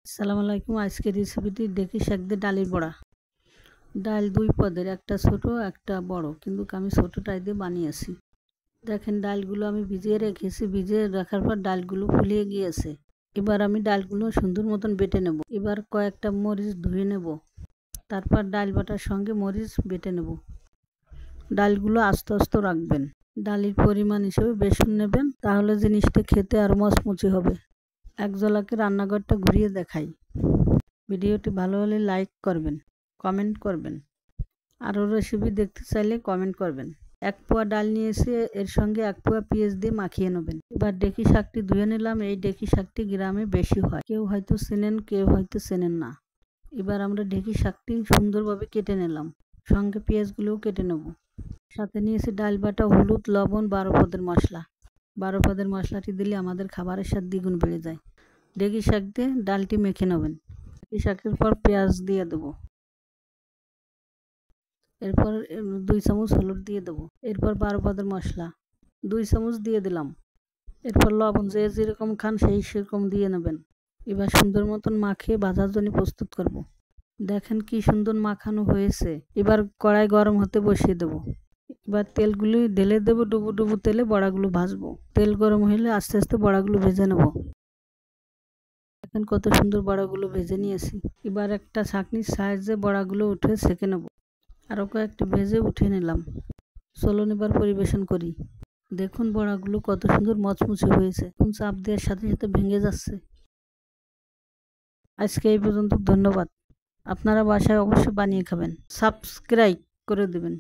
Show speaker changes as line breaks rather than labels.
আসসালামু আলাইকুম। আজকের রেসিপিটি ডেকি শাক দিয়ে ডালের বড়া। ডাল দুই পদের, একটা ছোট একটা বড়, কিন্তু আমি ছোটটাই দিয়ে বানিয়েছি। দেখেন ডালগুলো আমি ভিজিয়ে রেখেছি, ভিজিয়ে রাখার পর ডালগুলো ফুলিয়ে গিয়েছে। এবার আমি ডালগুলো সুন্দর মতন বেটে নেব। এবার কয়েকটা মরিচ ধুয়ে নেব, তারপর ডাল বাটার সঙ্গে মরিচ বেটে নেব। ডালগুলো আস্তে আস্তে রাখবেন। ডালের পরিমাণ হিসেবে বেসন নেবেন, তাহলে জিনিসটা খেতে আরও মচমচে হবে। এক ঝলকে রান্নাঘরটা ঘুরিয়ে দেখাই। ভিডিওটি ভালো হলে লাইক করবেন, কমেন্ট করবেন। আরও রেসিপি দেখতে চাইলে কমেন্ট করবেন। 1 পোয়া ডাল নিয়েছি, এর সঙ্গে 1 পোয়া পেঁয়াজ দিয়ে মাখিয়ে নেবেন। এবার ডেকি শাকটি ধুয়ে নিলাম। এই ডেকি শাকটি গ্রামে বেশি হয়, কেউ হয়তো চেনেন, কেউ হয়তো চেনেন না। এবার আমরা ডেকি শাকটি সুন্দরভাবে কেটে নিলাম, সঙ্গে পেঁয়াজগুলোও কেটে নেব। সাথে নিয়েছি ডাল বাটা, হলুদ, লবণ, 12 পদের মশলা। 12 পদের মশলাটি দিলে আমাদের খাবারের স্বাদ দ্বিগুণ বেড়ে যায়। ডেকি শাক দিয়ে ডালটি মেখে নেবেন। ডেকি শাকের পর পেঁয়াজ দিয়ে দেবো, এরপর 2 চামচ হলুদ দিয়ে দেবো। এরপর 12 পদের মশলা 2 চামচ দিয়ে দিলাম। এরপর লবণ যে যেরকম খান সেই সেরকম দিয়ে নেবেন। এবার সুন্দর মতন মাখিয়ে ভাজার জন্য প্রস্তুত করব। দেখেন কি সুন্দর মাখানো হয়েছে। এবার কড়াই গরম হতে বসিয়ে দেবো। এবার তেলগুলি ঢেলে দেবো, ডুবো ডুবো তেলে বড়াগুলো ভাজবো। তেল গরম হলে আস্তে আস্তে বড়াগুলো ভেজে নেব। দেখেন কত সুন্দর বড়াগুলো ভেজে নিয়েছি। এবার একটা ছাঁকনির সাহায্যে বড়াগুলো উঠে সেঁকে নেব। আরও কয়েকটি ভেজে উঠিয়ে নিলাম। চলুন এবার পরিবেশন করি। দেখুন বড়াগুলো কত সুন্দর মচমুচে হয়েছে, চাপ দেওয়ার সাথে সাথে ভেঙে যাচ্ছে। আজকে এই পর্যন্ত, ধন্যবাদ। আপনারা বাসায় অবশ্যই বানিয়ে খাবেন। সাবস্ক্রাইব করে দেবেন।